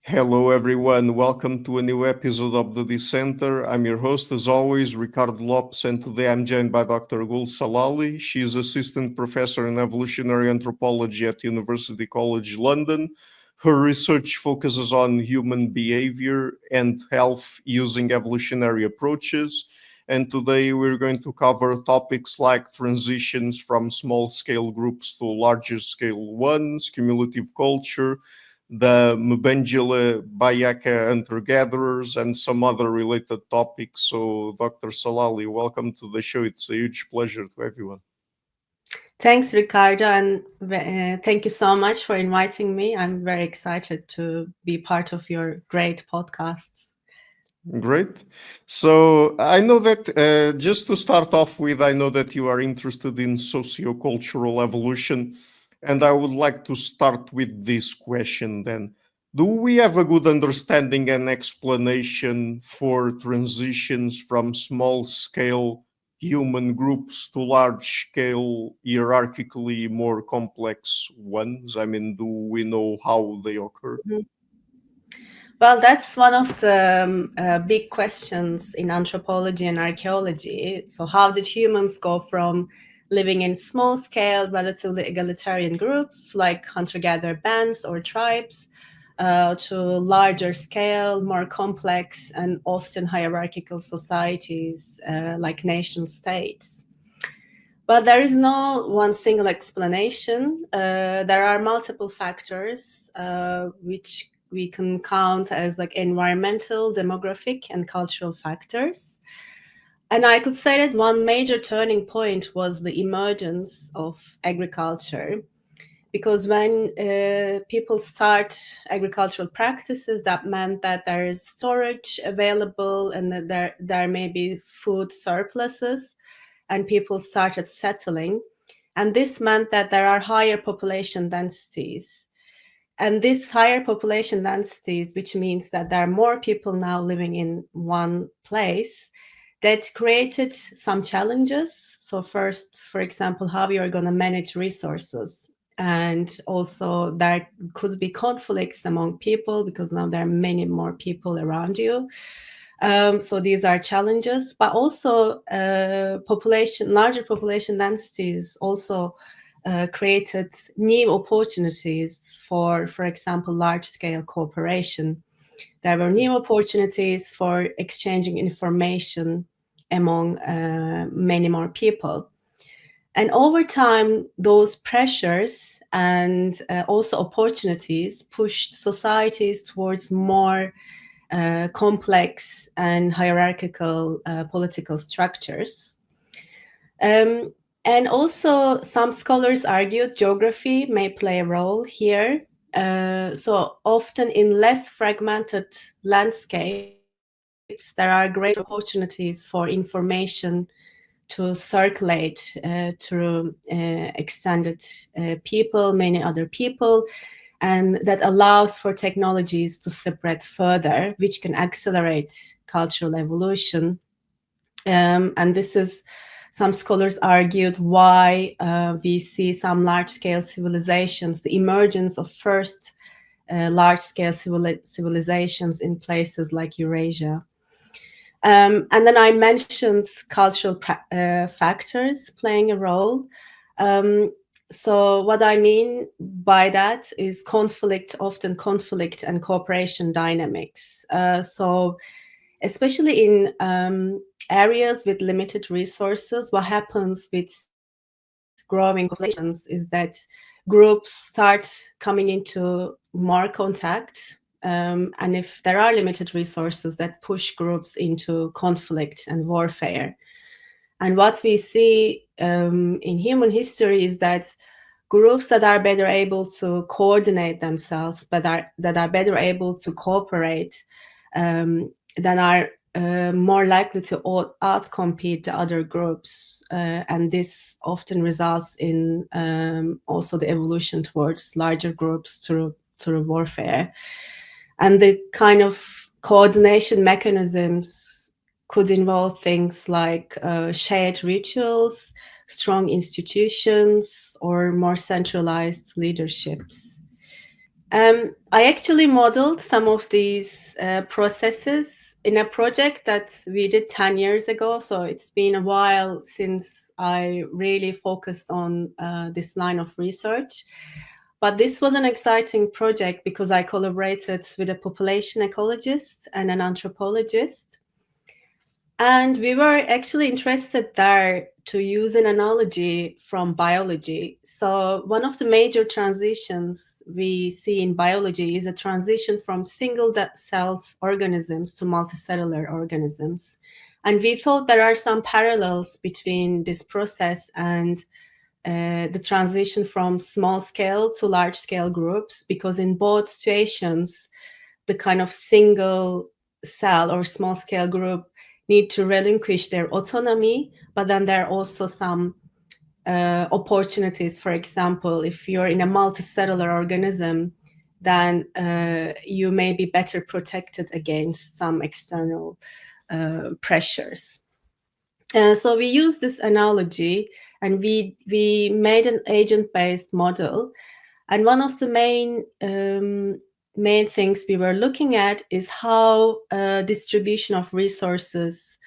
Hello, everyone. Welcome to a new episode of the Dissenter. I'm your host, as always, Ricardo Lopes, and today I'm joined by Dr. Gül Salali. She is assistant professor in evolutionary anthropology at University College London. Her research focuses on human behavior and health using evolutionary approaches. And today we're going to cover topics like transitions from small scale groups to larger scale ones, cumulative culture, the Mbendjele BaYaka hunter-gatherers, and some other related topics. So, Dr. Salali, welcome to the show. It's a huge pleasure to everyone. Thanks, Ricardo, and thank you so much for inviting me. I'm very excited to be part of your great podcasts. Great. So, I know that just to start off with, I know that you are interested in sociocultural evolution, and I would like to start with this question then. Do we have a good understanding and explanation for transitions from small scale human groups to large scale, hierarchically more complex ones? I mean, do we know how they occur? Mhm. Well, that's one of the big questions in anthropology and archaeology. So, how did humans go from living in small scale, relatively egalitarian groups like hunter gatherer bands or tribes to larger scale, more complex, and often hierarchical societies like nation states? But there is no one single explanation. There are multiple factors which we can count as like environmental, demographic, and cultural factors. And I could say that one major turning point was the emergence of agriculture. Because when people start agricultural practices, that meant that there is storage available and that there may be food surpluses, and people started settling. And this meant that there are higher population densities. And this higher population densities, which means that there are more people now living in one place, that created some challenges. So, first, for example, how you are going to manage resources. And also, there could be conflicts among people because now there are many more people around you. So these are challenges, but also larger population densities also created new opportunities for example, large-scale cooperation. There were new opportunities for exchanging information among many more people. And over time, those pressures and also opportunities pushed societies towards more complex and hierarchical political structures. Um, and also, some scholars argued geography may play a role here. So often in less fragmented landscapes, there are great opportunities for information to circulate through extended people, many other people, and that allows for technologies to spread further, which can accelerate cultural evolution. And this is, some scholars argued, why we see some large-scale civilizations, the emergence of first large-scale civilizations in places like Eurasia. And then I mentioned cultural factors playing a role. So what I mean by that is often conflict and cooperation dynamics. So especially in areas with limited resources, what happens with growing populations is that groups start coming into more contact. And if there are limited resources, that push groups into conflict and warfare. And what we see in human history is that groups that are better able to coordinate themselves, but that are better able to cooperate, then are more likely to outcompete the other groups. And this often results in also the evolution towards larger groups through warfare. And the kind of coordination mechanisms could involve things like shared rituals, strong institutions, or more centralized leaderships. I actually modeled some of these processes in a project that we did 10 years ago. So it's been a while since I really focused on this line of research. But this was an exciting project because I collaborated with a population ecologist and an anthropologist. And we were actually interested there to use an analogy from biology. So one of the major transitions we see in biology is a transition from single-celled organisms to multicellular organisms. And we thought there are some parallels between this process and the transition from small scale to large scale groups, because in both situations, the kind of single cell or small scale group need to relinquish their autonomy, but then there are also some opportunities. For example, if you're in a multicellular organism, then you may be better protected against some external pressures. So we use this analogy, and we made an agent-based model. And one of the main things we were looking at is how distribution of resources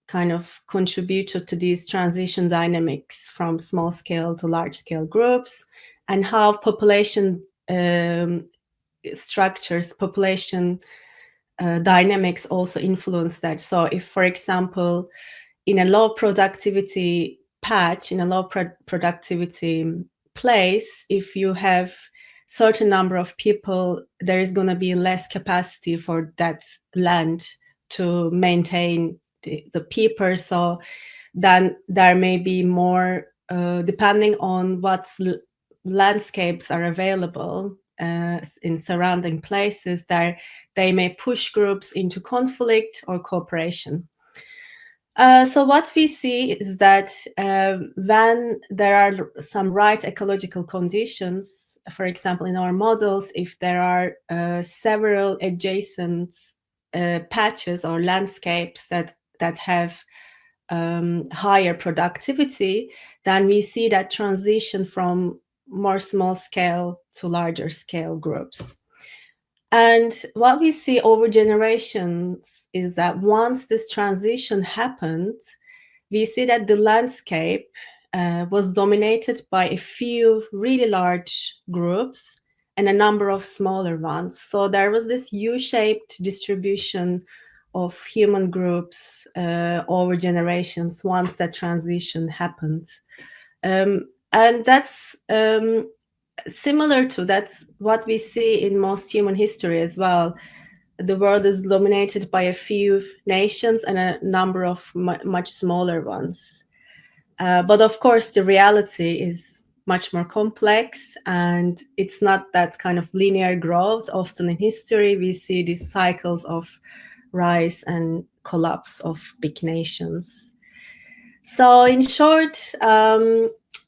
kind of contributed to these transition dynamics from small scale to large scale groups, and how population structures, population dynamics also influence that. So if, for example, in a low productivity patch, in a low productivity place, if you have certain number of people, there is going to be less capacity for that land to maintain the people. So then there may be more, depending on what landscapes are available in surrounding places, there they may push groups into conflict or cooperation. So what we see is that when there are some right ecological conditions, for example, in our models, if there are several adjacent patches or landscapes that have higher productivity, then we see that transition from more small scale to larger scale groups. And what we see over generations is that once this transition happened, we see that the landscape was dominated by a few really large groups and a number of smaller ones. So there was this U-shaped distribution of human groups over generations once that transition happened. And that's similar to that's what we see in most human history as well. The world is dominated by a few nations and a number of much smaller ones. But of course, the reality is much more complex, and it's not that kind of linear growth. Often in history, we see these cycles of rise and collapse of big nations. So in short,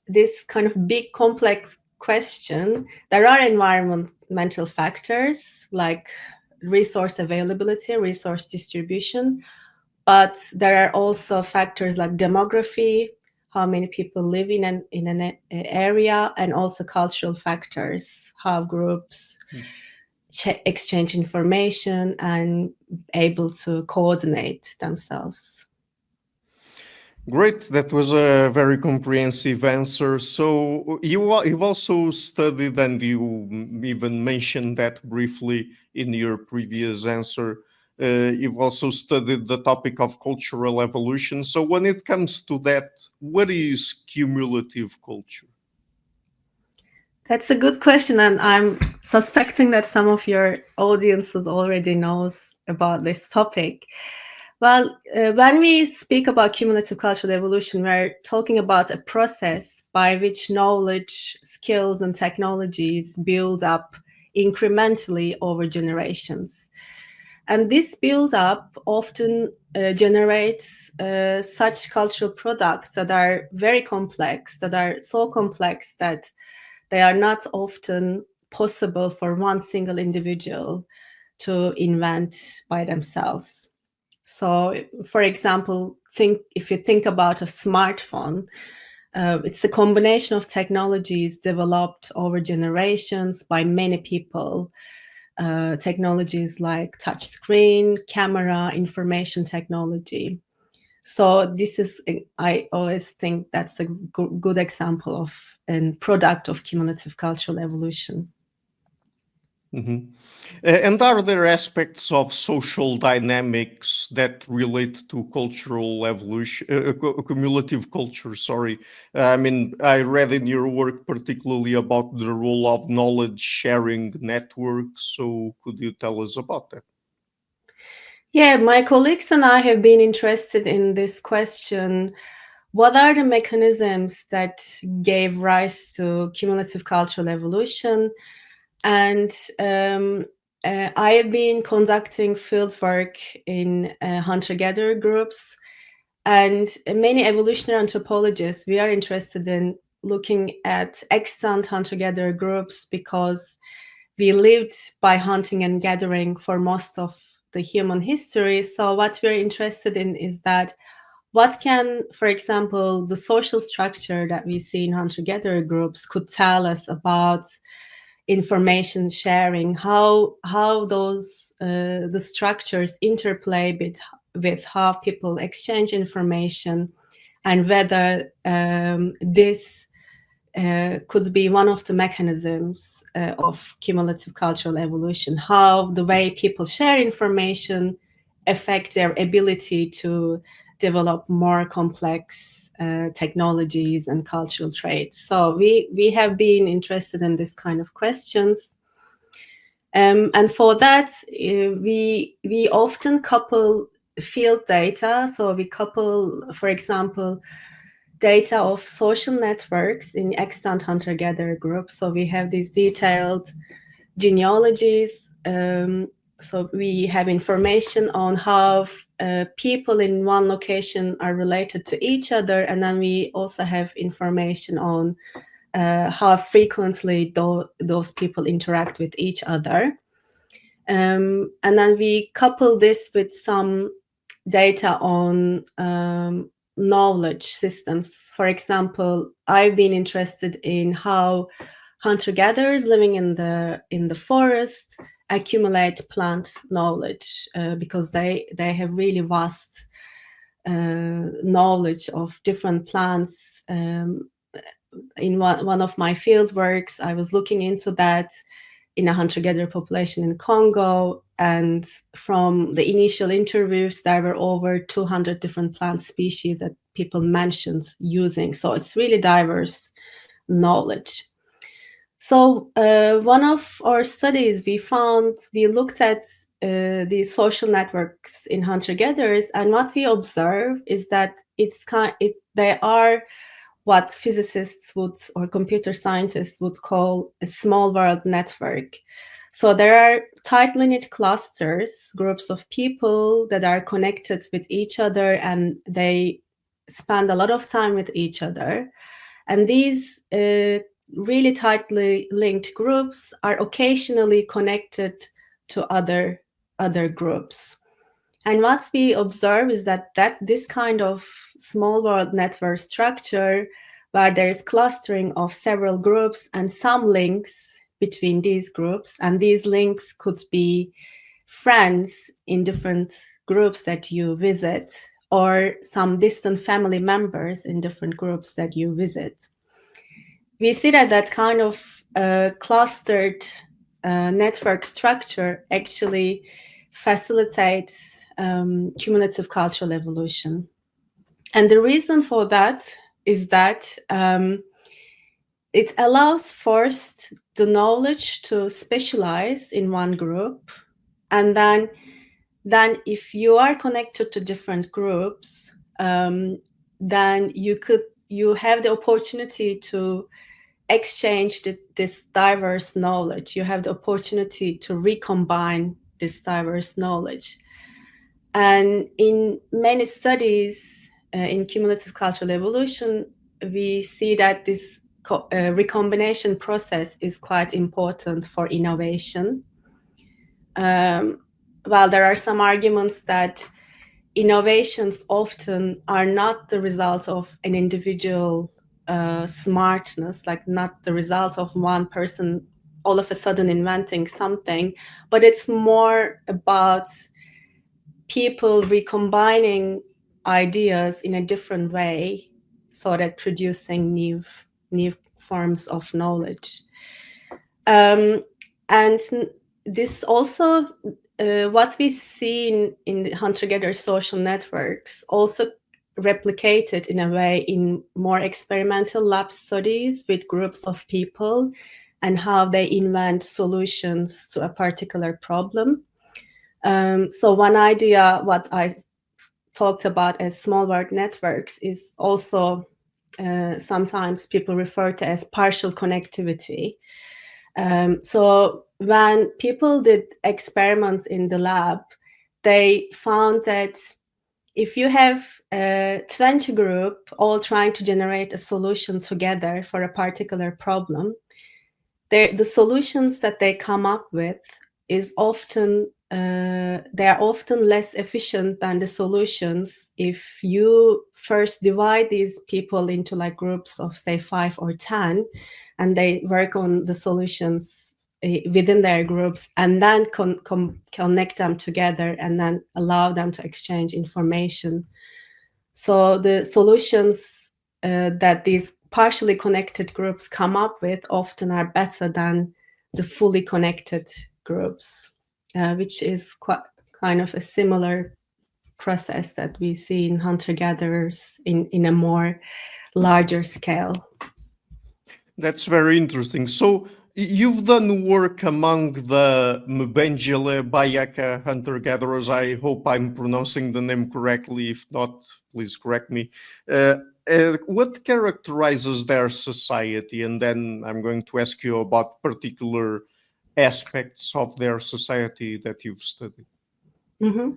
this kind of big complex question, there are environmental factors like resource availability, resource distribution, but there are also factors like demography, how many people live in an area, and also cultural factors, how groups exchange information and able to coordinate themselves. Great, that was a very comprehensive answer. So you've also studied, and you even mentioned that briefly in your previous answer, you've also studied the topic of cultural evolution. So when it comes to that, what is cumulative culture? That's a good question, and I'm suspecting that some of your audiences already knows about this topic. Well, when we speak about cumulative cultural evolution, we're talking about a process by which knowledge, skills, and technologies build up incrementally over generations. And this build-up often generates such cultural products that are very complex, that are so complex that they are not often possible for one single individual to invent by themselves. So, for example, if you think about a smartphone, It's a combination of technologies developed over generations by many people. Technologies like touchscreen, camera, information technology. So this is, I always think that's a good example of a product of cumulative cultural evolution. Mhm. And are there aspects of social dynamics that relate to cultural evolution, cumulative culture? Sorry. I mean, I read in your work particularly about the role of knowledge sharing networks. So could you tell us about that? Yeah, my colleagues and I have been interested in this question. What are the mechanisms that gave rise to cumulative cultural evolution? And I have been conducting fieldwork in hunter-gatherer groups, and many evolutionary anthropologists, we are interested in looking at extant hunter-gatherer groups because we lived by hunting and gathering for most of the human history. So what we're interested in is that what can, for example, the social structure that we see in hunter-gatherer groups could tell us about information sharing, how those the structures interplay with how people exchange information, and whether this could be one of the mechanisms of cumulative cultural evolution, how the way people share information affect their ability to develop more complex technologies and cultural traits. So we have been interested in this kind of questions. And for that, we often couple field data. So we couple, for example, data of social networks in extant hunter-gatherer groups. So we have these detailed genealogies. So we have information on how people in one location are related to each other, and then we also have information on how frequently those people interact with each other. And then we couple this with some data on knowledge systems. For example, I've been interested in how hunter-gatherers living in the forest accumulate plant knowledge because they have really vast knowledge of different plants. In one of my field works, I was looking into that in a hunter-gatherer population in Congo, and from the initial interviews, there were over 200 different plant species that people mentioned using. So it's really diverse knowledge. So one of our studies, we looked at these social networks in hunter-gatherers, and what we observe is that they are what physicists would or computer scientists would call a small world network. So there are tightly knit clusters, groups of people that are connected with each other, and they spend a lot of time with each other. And these really tightly linked groups are occasionally connected to other groups. And what we observe is that this kind of small world network structure, where there is clustering of several groups and some links between these groups, and these links could be friends in different groups that you visit, or some distant family members in different groups that you visit. We see that kind of clustered network structure actually facilitates cumulative cultural evolution. And the reason for that is that it allows first the knowledge to specialize in one group, and then if you are connected to different groups, then you have the opportunity to exchange this diverse knowledge. You have the opportunity to recombine this diverse knowledge. And in many studies in cumulative cultural evolution, we see that this recombination process is quite important for innovation. While there are some arguments that innovations often are not the result of an individual smartness, like not the result of one person all of a sudden inventing something, but it's more about people recombining ideas in a different way so that producing new forms of knowledge. And this also, what we see in the hunter-gatherer social networks also replicated in a way in more experimental lab studies with groups of people and how they invent solutions to a particular problem. So one idea, what I talked about as small work networks, is also sometimes people refer to as partial connectivity. So when people did experiments in the lab, they found that if you have a 20 group all trying to generate a solution together for a particular problem, the solutions that they come up with is often they are often less efficient than the solutions if you first divide these people into like groups of say 5 or 10, and they work on the solutions within their groups and then connect them together and then allow them to exchange information. So the solutions that these partially connected groups come up with often are better than the fully connected groups, which is quite kind of a similar process that we see in hunter-gatherers in a more larger scale. That's very interesting. So you've done work among the Mbendjele BaYaka hunter-gatherers. I hope I'm pronouncing the name correctly. If not, please correct me. What characterizes their society? And then I'm going to ask you about particular aspects of their society that you've studied. Mm-hmm.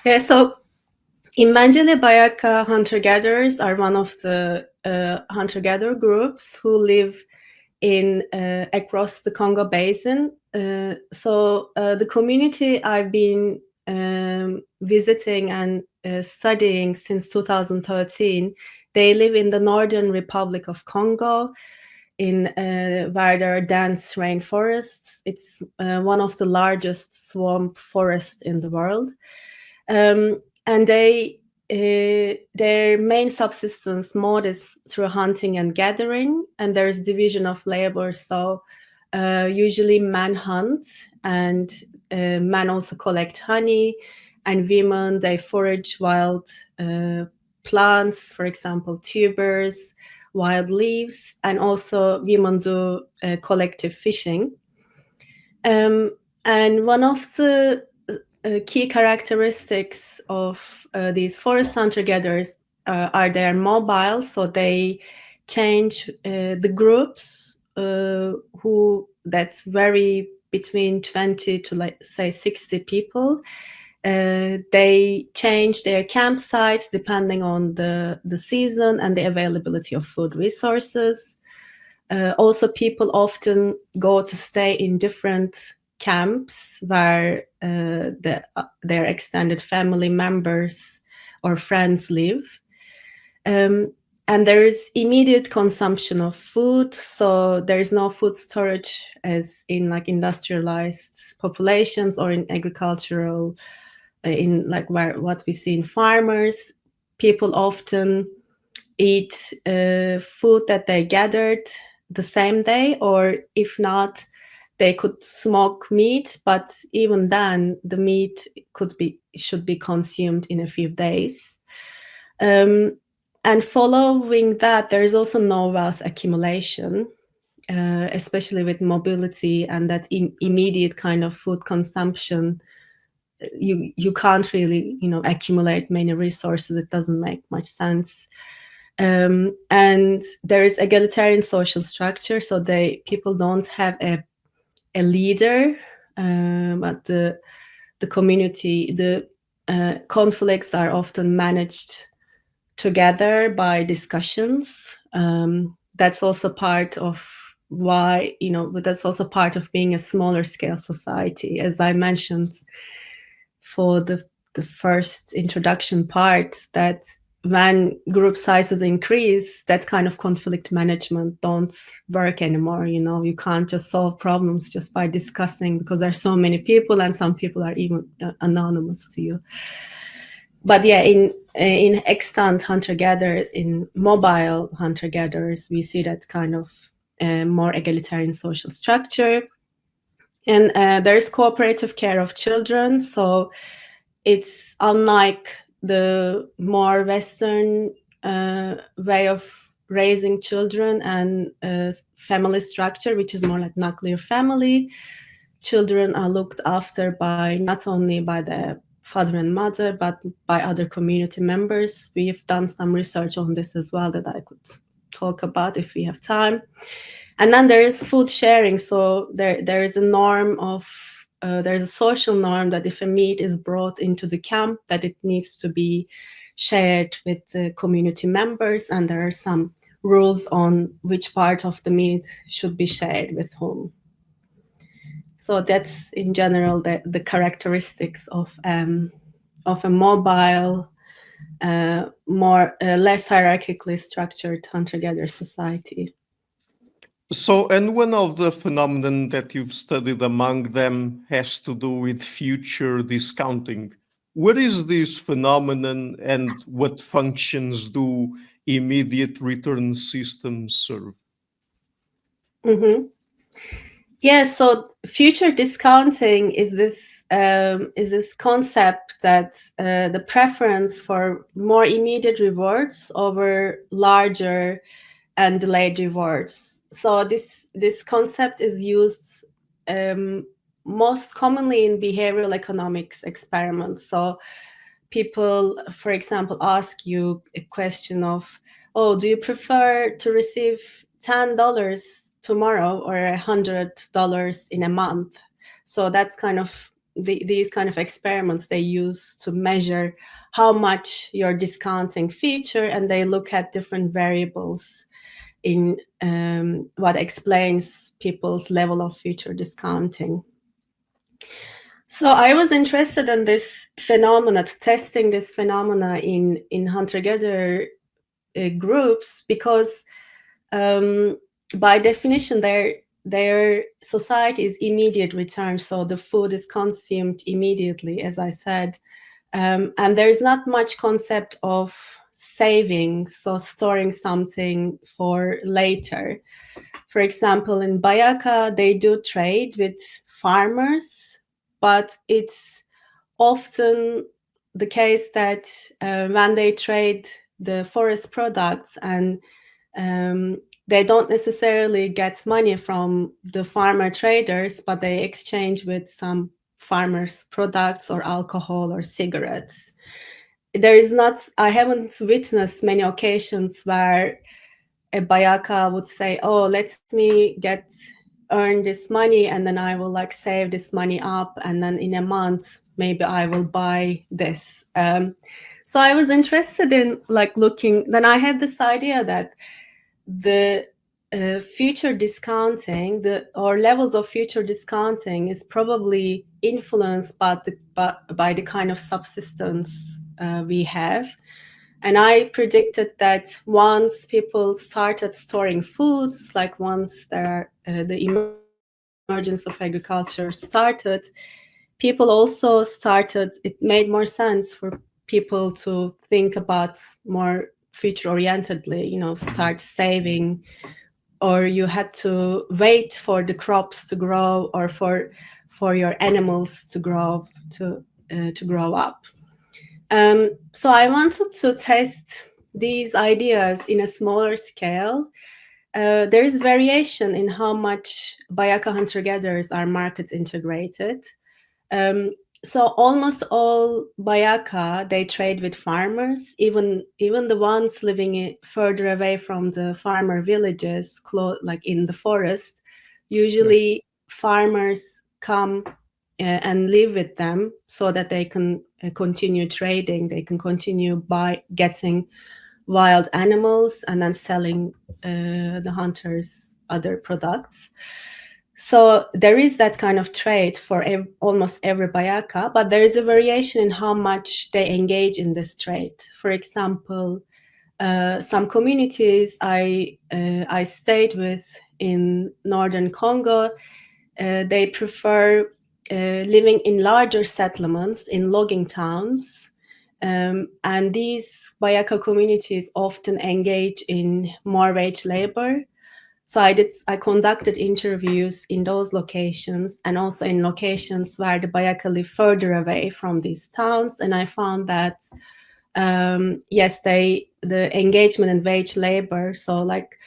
Yeah, so Mbendjele BaYaka hunter-gatherers are one of the hunter-gatherer groups who live in across the Congo basin. So the community I've been visiting and studying since 2013, they live in the Northern Republic of Congo, in where there are dense rainforests. It's one of the largest swamp forests in the world. And their main subsistence mode is through hunting and gathering, and there's division of labor. So usually men hunt, and men also collect honey, and women, they forage wild plants, for example, tubers, wild leaves, and also women do collective fishing. And one of the key characteristics of these forest hunter-gatherers are they're mobile, so they change the groups who that's vary between 20 to like say 60 people. They change their campsites depending on the season and the availability of food resources. Also, people often go to stay in different camps where their extended family members or friends live. And there is immediate consumption of food, so there is no food storage as in like industrialized populations or in agricultural, in like what we see in farmers. People often eat food that they gathered the same day, or if not, they could smoke meat, but even then the meat should be consumed in a few days. And following that, there is also no wealth accumulation, especially with mobility and that immediate kind of food consumption. You can't really accumulate many resources. It doesn't make much sense. And there is egalitarian social structure, so people don't have a leader, but the community, the conflicts are often managed together by discussions. That's also part of why, that's also part of being a smaller scale society. As I mentioned for the first introduction part, that when group sizes increase, that kind of conflict management don't work anymore. You can't just solve problems just by discussing, because there's so many people, and some people are even anonymous to you. But yeah, in extant hunter-gatherers, in mobile hunter-gatherers, we see that kind of more egalitarian social structure. And there's cooperative care of children, so it's unlike the more Western way of raising children and family structure, which is more like nuclear family. Children are looked after by not only by the father and mother, but by other community members. We've done some research on this as well that I could talk about if we have time. And then there is food sharing. So there is a norm of there's a social norm that if a meat is brought into the camp, that it needs to be shared with the community members, and there are some rules on which part of the meat should be shared with whom. So that's in general the characteristics of a mobile, less hierarchically structured hunter-gatherer society. So, and one of the phenomena that you've studied among them has to do with future discounting. What is this phenomenon, and what functions do immediate return systems serve? Mm-hmm. Yeah, so future discounting is this concept that the preference for more immediate rewards over larger and delayed rewards. So this concept is used most commonly in behavioral economics experiments. So people, for example, ask you a question of, oh, do you prefer to receive $10 tomorrow or $100 in a month? So that's kind of these kind of experiments they use to measure how much you're discounting future, and they look at different variables in what explains people's level of future discounting. So I was interested in this phenomena, testing this phenomena in hunter-gatherer groups, because by definition their society is immediate return, so the food is consumed immediately, as I said, and there's not much concept of saving, so storing something for later. For example, in BaYaka, they do trade with farmers, but it's often the case that when they trade the forest products, and they don't necessarily get money from the farmer traders, but they exchange with some farmers' products or alcohol or cigarettes. I haven't witnessed many occasions where a BaYaka would say, oh, let me earn this money, and then I will like save this money up, and then in a month maybe I will buy this. So I was interested in like looking. Then I had this idea that the future discounting, or levels of future discounting, is probably influenced by the kind of subsistence we have. And I predicted that once people started storing foods, like once the emergence of agriculture started, people also started, it made more sense for people to think about more future-orientedly, start saving, or you had to wait for the crops to grow, or for your animals to grow up. So I wanted to test these ideas in a smaller scale. There is variation in how much BaYaka hunter-gatherers are market integrated. So almost all BaYaka, they trade with farmers, even the ones living further away from the farmer villages, like in the forest. Usually farmers come and live with them so that they can continue trading. They can continue by getting wild animals and then selling the hunters other products. So there is that kind of trait for almost every Bayaka, but there is a variation in how much they engage in this trait. For example, some communities I stayed with in northern Congo, they prefer living in larger settlements, in logging towns. And these Bayaka communities often engage in more wage labor. So I conducted interviews in those locations and also in locations where the Bayaka live further away from these towns. And I found that yes, the engagement in wage labor, so like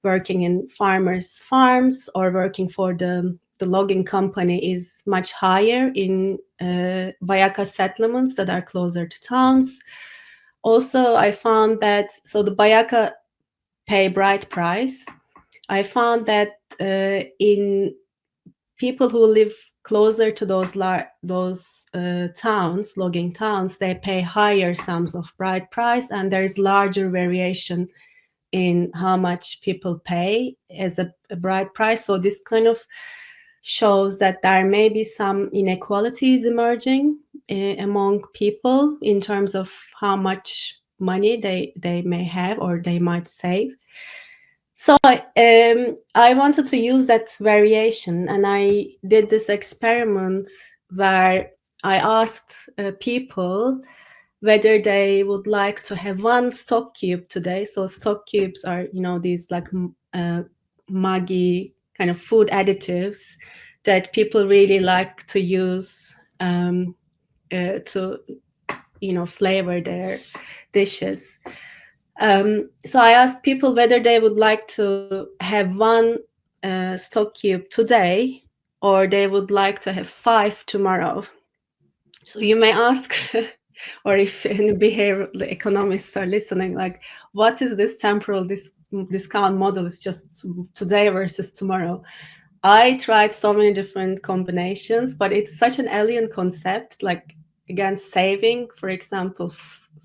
working in farmers' farms or working for the logging company, is much higher in Bayaka settlements that are closer to towns. Also, I found that so the Bayaka pay bride price. I found that in people who live closer to those towns, logging towns, they pay higher sums of bride price, and there is larger variation in how much people pay as a bride price. So this kind of shows that there may be some inequalities emerging among people in terms of how much money they may have or they might save. So I wanted to use that variation, and I did this experiment where I asked people whether they would like to have one stock cube today. So stock cubes are, these like muggy kind of food additives that people really like to use to, flavor their dishes. So I asked people whether they would like to have one stock cube today, or they would like to have 5 tomorrow. So you may ask, or if any behavioral economists are listening, like, what is this temporal discount model? It's just today versus tomorrow. I tried so many different combinations, but it's such an alien concept. Like, again, saving, for example,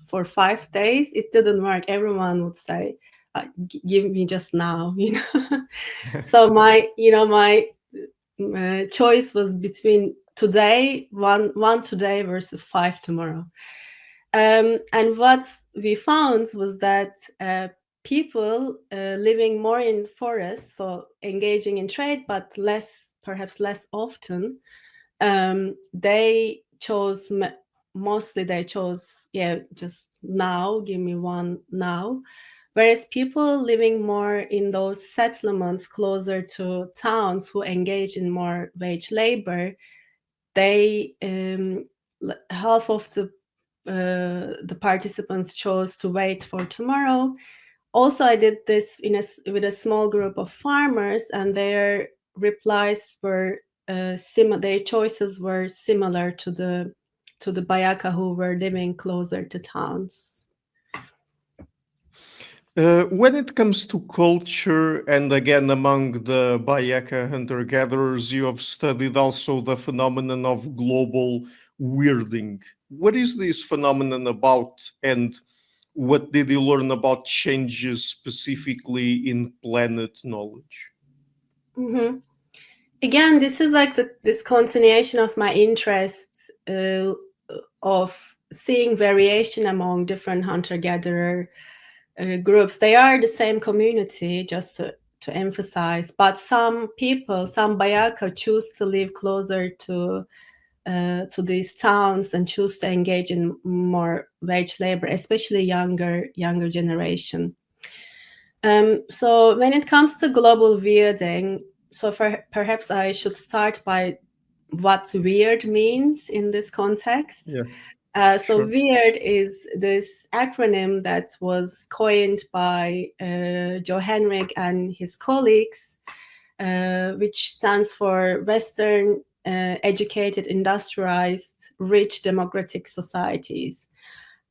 for 5 days, it didn't work. Everyone would say, give me just now, So my choice was between today, one today versus 5 tomorrow. And what we found was that people living more in forests, so engaging in trade, but perhaps less often, they chose just now, give me one now. Whereas people living more in those settlements closer to towns who engage in more wage labor, they half of the participants chose to wait for tomorrow. Also, I did this with a small group of farmers, and their replies were their choices were similar to the Bayaka who were living closer to towns. When it comes to culture, and again among the Bayaka hunter-gatherers, you have studied also the phenomenon of global weirding. What is this phenomenon about, and what did you learn about changes specifically in planet knowledge? Mm-hmm. Again, this is like this continuation of my interest of seeing variation among different hunter-gatherer groups. They are the same community, just to emphasize, but some people, some Bayaka, choose to live closer to these towns and choose to engage in more wage labor, especially younger generation. So when it comes to global weirding, so perhaps I should start by what weird means in this context. Yeah. So Sure. WEIRD is this acronym that was coined by Joe Henrich and his colleagues, which stands for Western Educated, Industrialized, Rich Democratic Societies.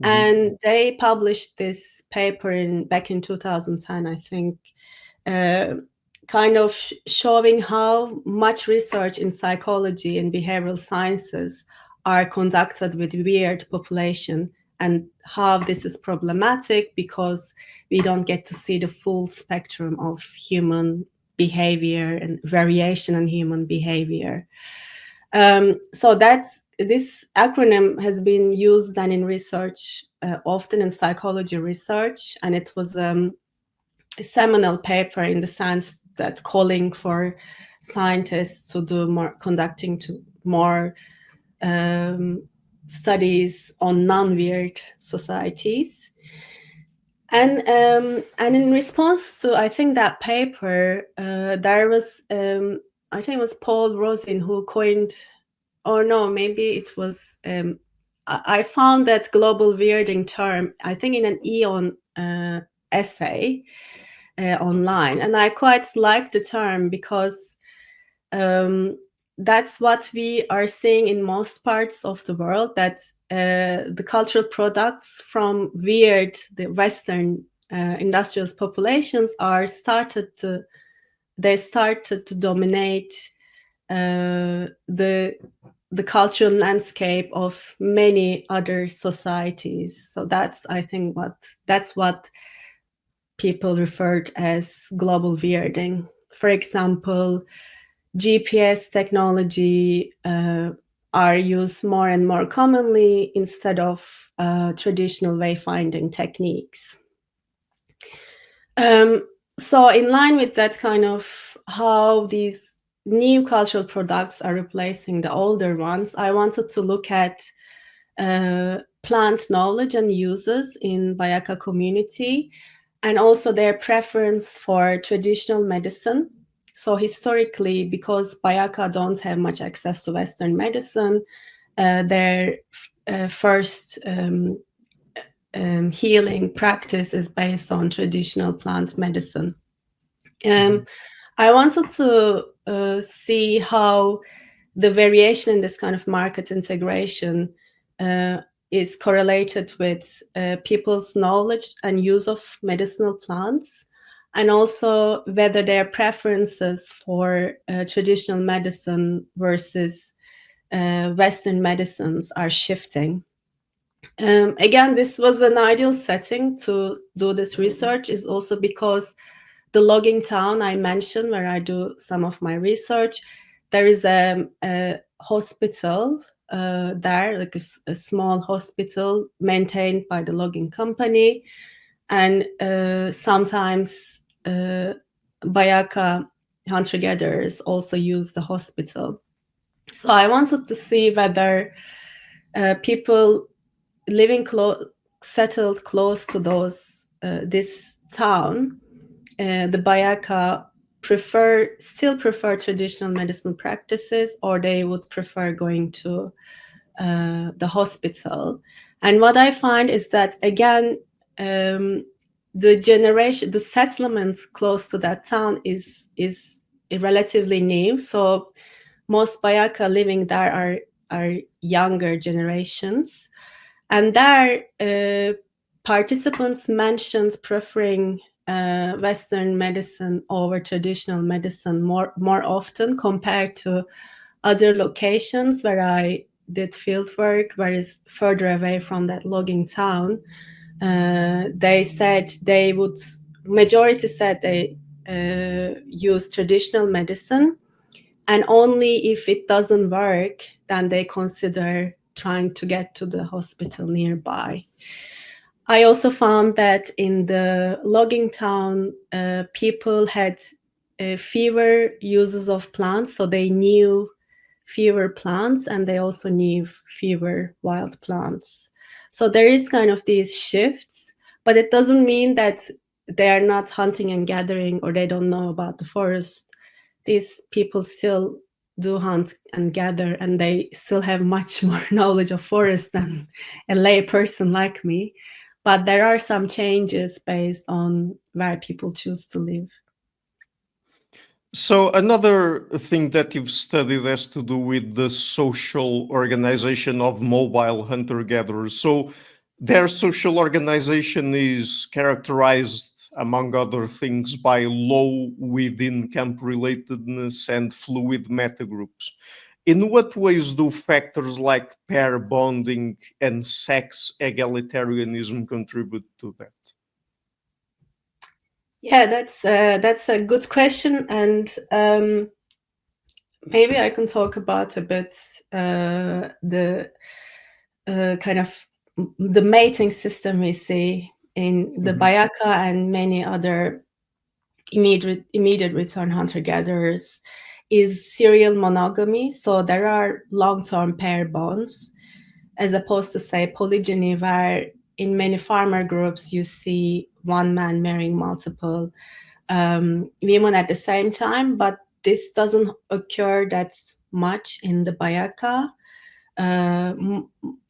Mhm. And they published this paper back in 2010, I think, kind of showing how much research in psychology and behavioral sciences are conducted with weird population, and how this is problematic because we don't get to see the full spectrum of human behavior and variation in human behavior. So this acronym has been used then in research, often in psychology research, and it was a seminal paper in the sense that calling for scientists to do more, conducting to more studies on non-weird societies. And in response to, I think, that paper, there was, I think it was Paul Rosin who coined, or no, maybe it was, I found that global weirding term, I think, in an Eon essay online. And I quite like the term because that's what we are seeing in most parts of the world, that the cultural products from weird, the Western industrialist populations started to dominate the cultural landscape of many other societies. So I think that's what people referred as global weirding. For example, GPS technology are used more and more commonly instead of traditional wayfinding techniques. So in line with that kind of how these new cultural products are replacing the older ones, I wanted to look at plant knowledge and uses in BaYaka community, and also their preference for traditional medicine. So historically, because BaYaka don't have much access to Western medicine, their first healing practice is based on traditional plant medicine. I wanted to see how the variation in this kind of market integration is correlated with people's knowledge and use of medicinal plants, and also whether their preferences for traditional medicine versus Western medicines are shifting. Again, this was an ideal setting to do this research, is also because the logging town I mentioned, where I do some of my research, there is a hospital there, like a small hospital maintained by the logging company. And sometimes BaYaka hunter-gatherers also use the hospital. So I wanted to see whether people living settled close to this town, the BaYaka still prefer traditional medicine practices, or they would prefer going to the hospital. And what I find is that, again, the settlement close to that town is relatively new. So most BaYaka living there are younger generations. And there, participants mentioned preferring Western medicine over traditional medicine more often compared to other locations where I did field work, where is further away from that logging town. They said majority said they use traditional medicine, and only if it doesn't work, then they consider trying to get to the hospital nearby. I also found that in the logging town, people had fewer uses of plants, so they knew fewer plants, and they also knew fewer wild plants. So there is kind of these shifts, but it doesn't mean that they are not hunting and gathering, or they don't know about the forest. These people still do hunt and gather, and they still have much more knowledge of forest than a lay person like me. But there are some changes based on where people choose to live. So another thing that you've studied has to do with the social organization of mobile hunter-gatherers. So their social organization is characterized, among other things, by low within-camp relatedness and fluid metagroups. In what ways do factors like pair bonding and sex egalitarianism contribute to that? Yeah, that's a good question, and maybe I can talk about a bit the kind of the mating system we see in the BaYaka and many other immediate return hunter-gatherers is serial monogamy. So there are long-term pair bonds, as opposed to, say, polygyny, where in many farmer groups you see one man marrying multiple women at the same time, but this doesn't occur that much in the BaYaka.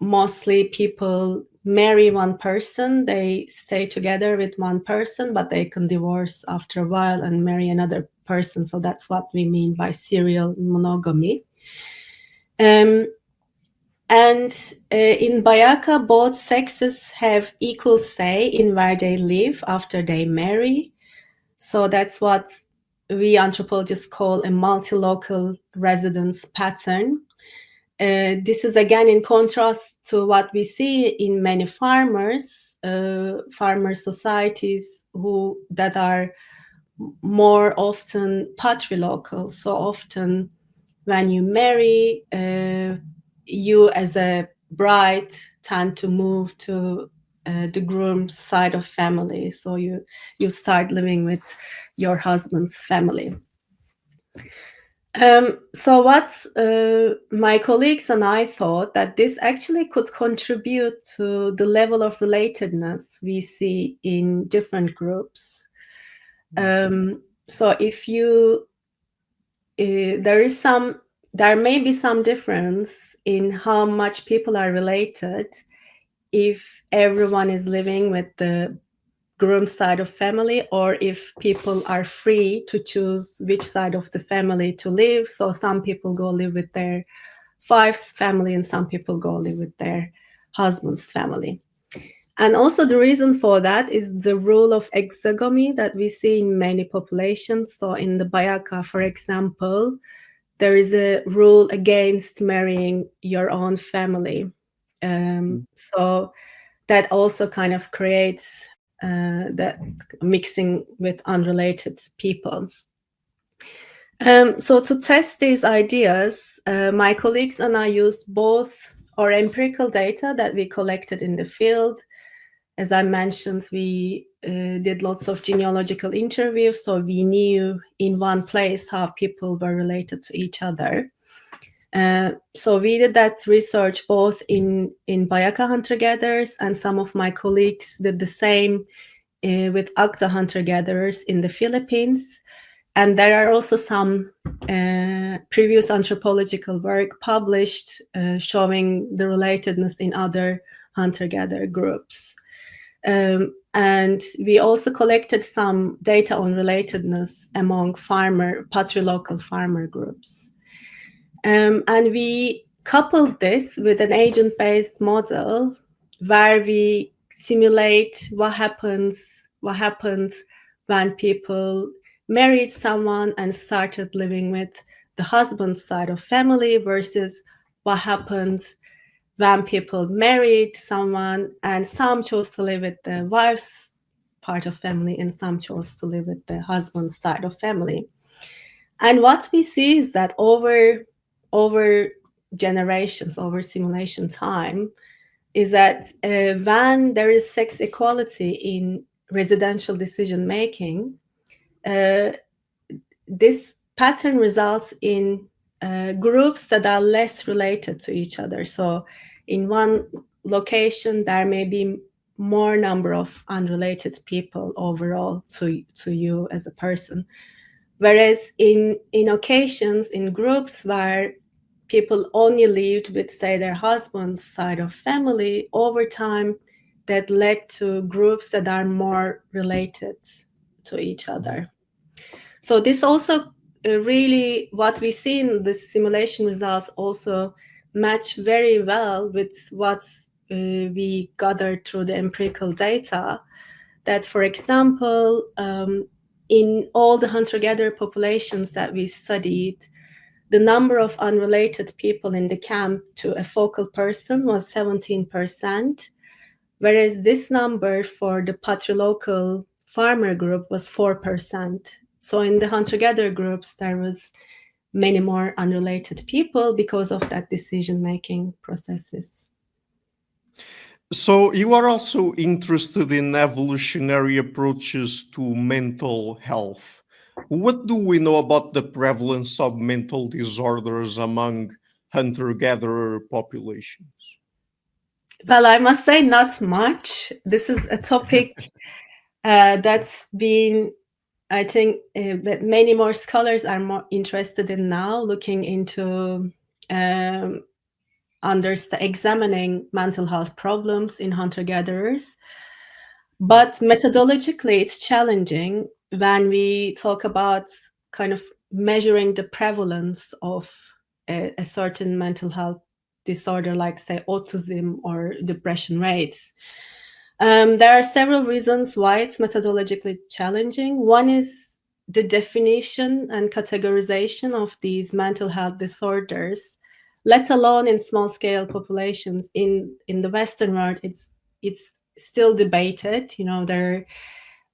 Mostly people marry one person, they stay together with one person, but they can divorce after a while and marry another person. So that's what we mean by serial monogamy. And in BaYaka, both sexes have equal say in where they live after they marry. So that's what we anthropologists call a multi-local residence pattern. This is again in contrast to what we see in many farmer societies that are more often patrilocal. So often when you marry, you as a bride tend to move to the groom's side of family. So you start living with your husband's family. So what my colleagues and I thought that this actually could contribute to the level of relatedness we see in different groups. So if you, there may be some difference in how much people are related if everyone is living with the groom side of family, or if people are free to choose which side of the family to live. So some people go live with their wife's family and some people go live with their husband's family. And also the reason for that is the rule of exogamy that we see in many populations. So in the BaYaka, for example, there is a rule against marrying your own family. So that also kind of creates that mixing with unrelated people. So to test these ideas, my colleagues and I used both our empirical data that we collected in the field. As I mentioned, we did lots of genealogical interviews, so we knew in one place how people were related to each other. So we did that research both in BaYaka hunter-gatherers, and some of my colleagues did the same with Akta hunter-gatherers in the Philippines. And there are also some previous anthropological work published showing the relatedness in other hunter-gatherer groups. And we also collected some data on relatedness among patrilocal farmer groups. And we coupled this with an agent-based model where we simulate what happens when people married someone and started living with the husband's side of family versus what happens when people married someone and some chose to live with the wife's part of family and some chose to live with the husband's side of family. And what we see is that over generations, over simulation time, is that when there is sex equality in residential decision making, this pattern results in groups that are less related to each other. So in one location, there may be more number of unrelated people overall to you as a person. Whereas in occasions, in groups where people only lived with, say, their husband's side of family, over time, that led to groups that are more related to each other. So this also really, what we see in the simulation results also match very well with what we gathered through the empirical data. That, for example, in all the hunter-gatherer populations that we studied, the number of unrelated people in the camp to a focal person was 17%, whereas this number for the patrilocal farmer group was 4%. So in the hunter-gatherer groups, there was many more unrelated people because of that decision-making processes. So you are also interested in evolutionary approaches to mental health. What do we know about the prevalence of mental disorders among hunter-gatherer populations? Well, I must say not much. This is a topic that's been, I think, that many more scholars are more interested in now, looking into examining mental health problems in hunter-gatherers. But methodologically, it's challenging when we talk about kind of measuring the prevalence of a certain mental health disorder, like, say, autism or depression rates. There are several reasons why it's methodologically challenging. One is the definition and categorization of these mental health disorders, let alone in small-scale populations. In the Western world, it's still debated. There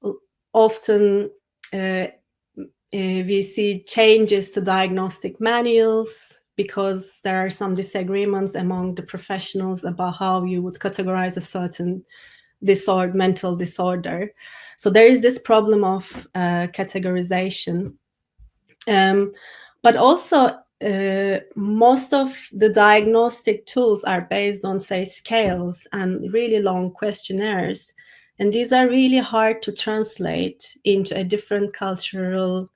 are often we see changes to diagnostic manuals because there are some disagreements among the professionals about how you would categorize a certain mental disorder. So there is this problem of categorization. But also, most of the diagnostic tools are based on, say, scales and really long questionnaires. And these are really hard to translate into a different cultural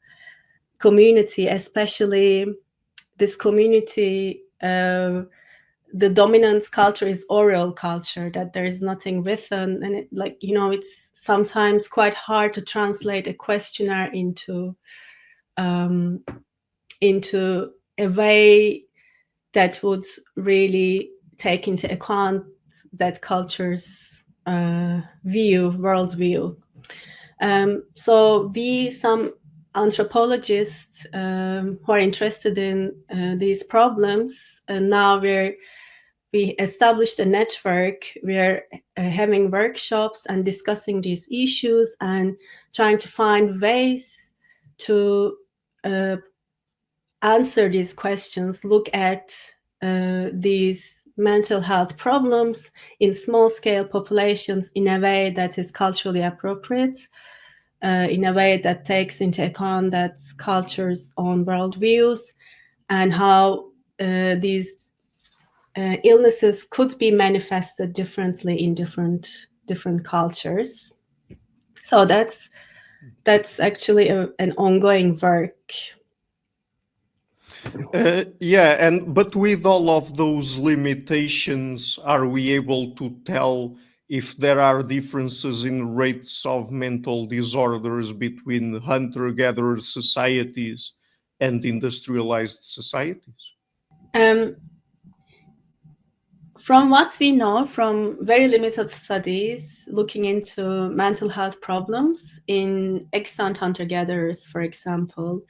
community, especially this community. The dominant culture is oral culture, that there is nothing written, and it's sometimes quite hard to translate a questionnaire into a way that would really take into account that culture's worldview. So some anthropologists who are interested in these problems, and now we established a network. We're having workshops and discussing these issues and trying to find ways to answer these questions, look at these mental health problems in small-scale populations in a way that is culturally appropriate, in a way that takes into account that culture's own worldviews, and how these illnesses could be manifested differently in different cultures. So that's actually an ongoing work. But with all of those limitations, are we able to tell if there are differences in rates of mental disorders between hunter-gatherer societies and industrialized societies? From what we know from very limited studies looking into mental health problems in extant hunter-gatherers, for example,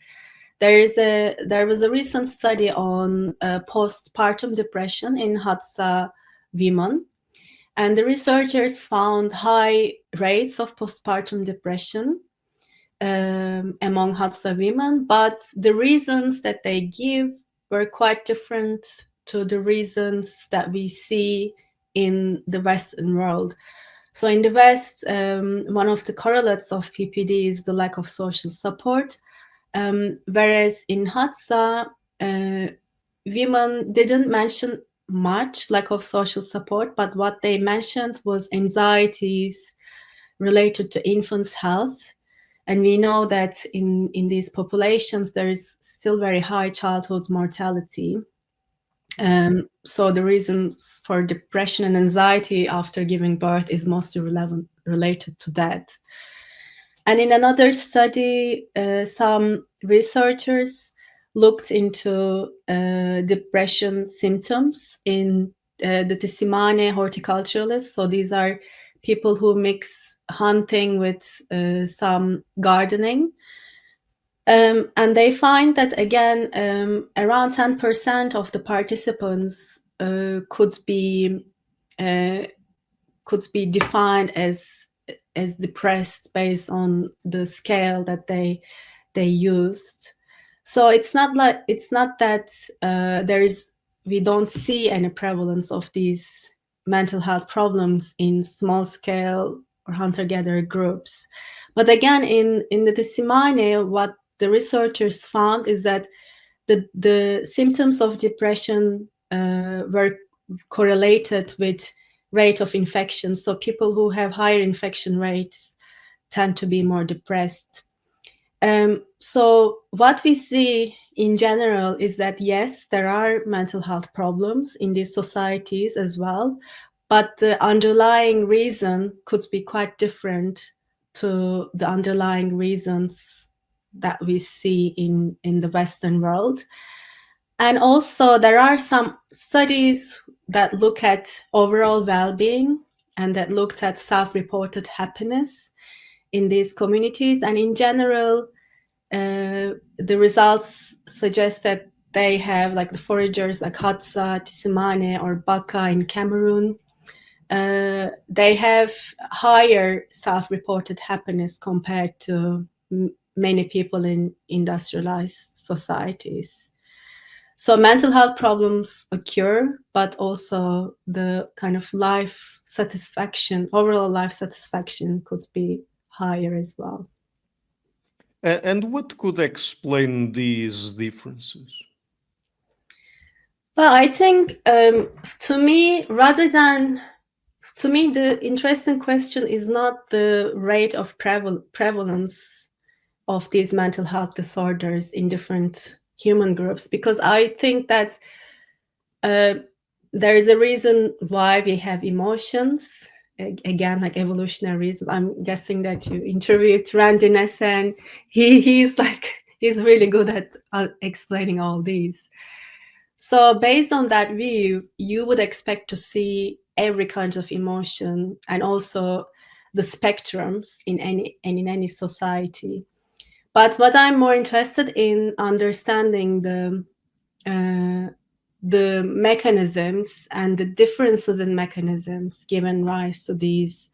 there was a recent study on postpartum depression in Hadza women, and the researchers found high rates of postpartum depression among Hadza women, but the reasons that they give were quite different to the reasons that we see in the Western world. So in the West, one of the correlates of PPD is the lack of social support. Whereas in Hadza, women didn't mention much lack of social support, but what they mentioned was anxieties related to infants' health. And we know that in these populations, there is still very high childhood mortality. So the reasons for depression and anxiety after giving birth is mostly related to that. And in another study, some researchers looked into depression symptoms in the Tessimane horticulturalists. So these are people who mix hunting with some gardening. And they find that, again, around 10% of the participants could be defined as as depressed based on the scale that they used. So it's not that we don't see any prevalence of these mental health problems in small scale or hunter-gatherer groups. But again, in the Tsimane, what the researchers found is that the symptoms of depression were correlated with rate of infection. So people who have higher infection rates tend to be more depressed. So what we see in general is that, yes, there are mental health problems in these societies as well, but the underlying reason could be quite different to the underlying reasons that we see in the Western world. And also there are some studies that look at overall well-being and that looked at self-reported happiness in these communities. And in general, the results suggest that they have, like the foragers like Hadza, Tsimane, or Baka in Cameroon, they have higher self-reported happiness compared to many people in industrialized societies. So mental health problems occur, but also the kind of life satisfaction, overall life satisfaction could be higher as well. And what could explain these differences? Well, I think to me, the interesting question is not the rate of prevalence of these mental health disorders in different human groups, because I think that there is a reason why we have emotions. Again, like evolutionary reasons. I'm guessing that you interviewed Randy Ness, and he's really good at explaining all these. So based on that view, you would expect to see every kind of emotion and also the spectrums in any society. But what I'm more interested in understanding the mechanisms and the differences in mechanisms given rise to these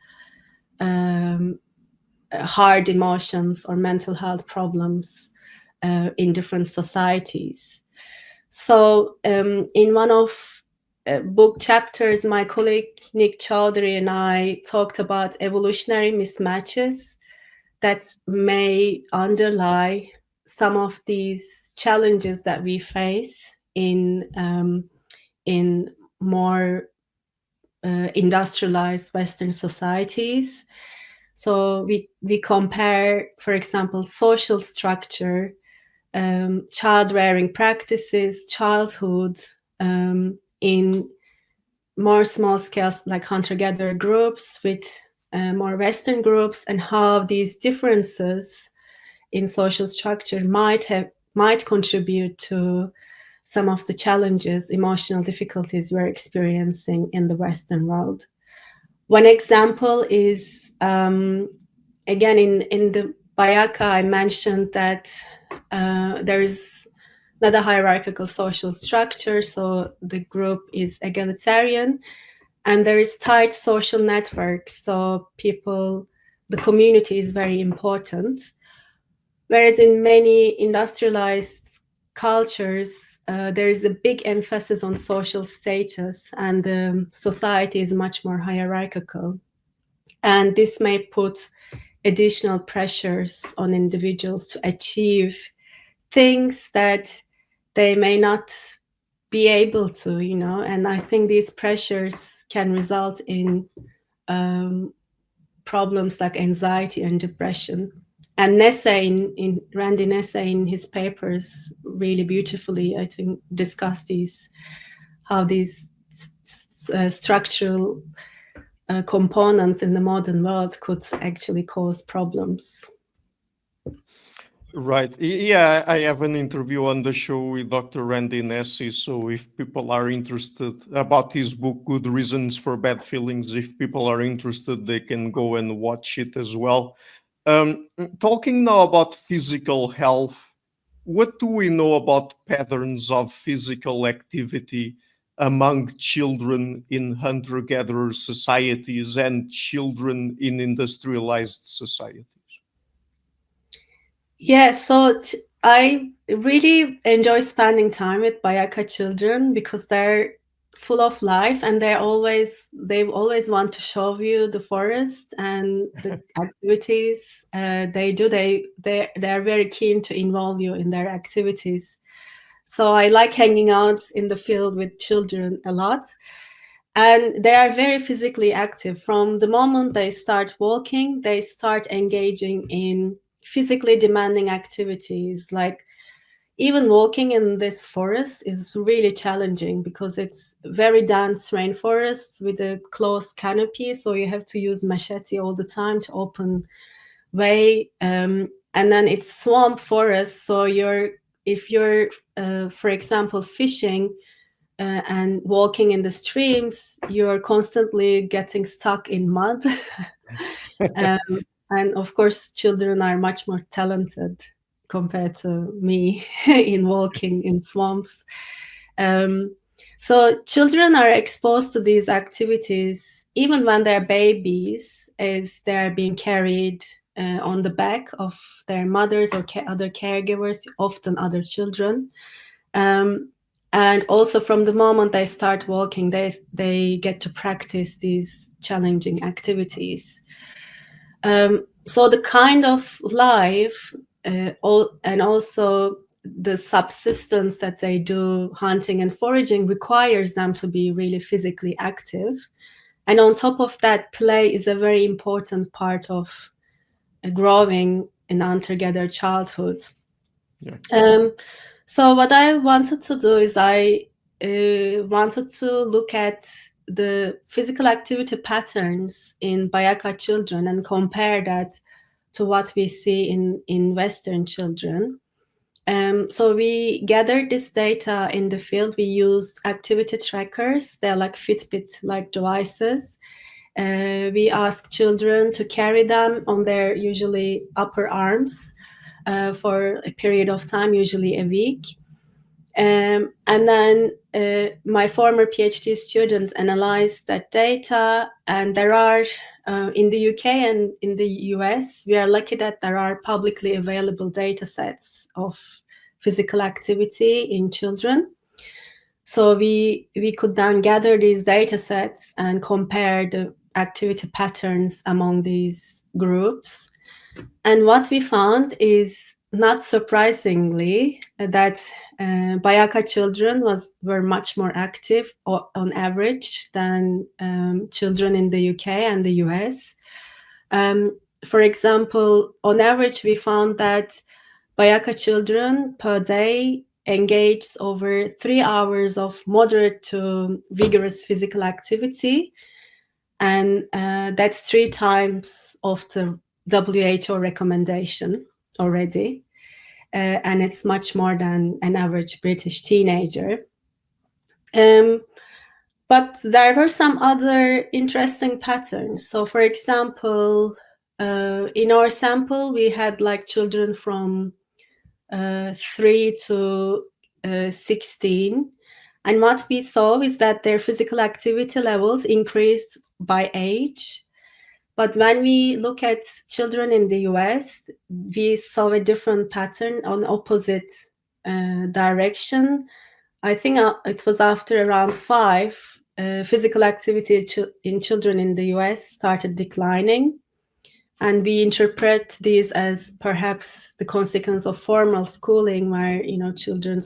hard emotions or mental health problems in different societies. So in one of book chapters, my colleague Nick Chowdhury and I talked about evolutionary mismatches that may underlie some of these challenges that we face in more industrialized Western societies. So we compare, for example, social structure, child rearing practices, childhood in more small scales like hunter-gatherer groups with more Western groups, and how these differences in social structure might contribute to some of the challenges, emotional difficulties we're experiencing in the Western world. One example is, again, in the BaYaka, I mentioned that there is not a hierarchical social structure, so the group is egalitarian, and there is tight social network, so the community is very important. Whereas in many industrialized cultures, there is a big emphasis on social status, and society is much more hierarchical. And this may put additional pressures on individuals to achieve things that they may not be able to, and I think these pressures can result in problems like anxiety and depression. And Randy Nesse in his papers really beautifully, I think, discussed how these structural components in the modern world could actually cause problems. Right. Yeah, I have an interview on the show with Dr. Randy Nesse. So if people are interested about his book, Good Reasons for Bad Feelings, if people are interested, they can go and watch it as well. Talking now about physical health, what do we know about patterns of physical activity among children in hunter-gatherer societies and children in industrialized societies? Yeah, so I really enjoy spending time with BaYaka children because they're full of life, and they always want to show you the forest and the activities they do. They're very keen to involve you in their activities. So I like hanging out in the field with children a lot. And they are very physically active. From the moment they start walking, they start engaging in physically demanding activities. Like even walking in this forest is really challenging because it's very dense rainforest with a closed canopy. So you have to use machete all the time to open way. And then it's swamp forest. So if you're, for example, fishing, and walking in the streams, you're constantly getting stuck in mud. um, and of course, children are much more talented compared to me in walking in swamps. Um, so children are exposed to these activities even when they're babies, as they're being carried on the back of their mothers or other caregivers, often other children. And also from the moment they start walking, they get to practice these challenging activities. So the kind of life and also the subsistence that they do, hunting and foraging, requires them to be really physically active. And on top of that, play is a very important part of growing in hunter-gatherer childhood. Yeah. So what I wanted to do is I wanted to look at the physical activity patterns in BaYaka children and compare that to what we see in Western children. So we gathered this data in the field. We used activity trackers. They're like Fitbit-like devices. We asked children to carry them on their usually upper arms for a period of time, usually a week. And then my former PhD students analyzed that data, and there are, in the UK and in the US, we are lucky that there are publicly available data sets of physical activity in children. So we could then gather these data sets and compare the activity patterns among these groups. And what we found is, not surprisingly, that BaYaka children were much more active on average than children in the UK and the US. For example, on average, we found that BaYaka children per day engage over 3 hours of moderate to vigorous physical activity. And that's 3 times of the WHO recommendation already. And it's much more than an average British teenager. But there were some other interesting patterns. So for example, in our sample, we had like children from 3 to 16. And what we saw is that their physical activity levels increased by age. But when we look at children in the US, we saw a different pattern on opposite direction. I think it was after around 5, physical activity in children in the US started declining. And we interpret these as perhaps the consequence of formal schooling, where children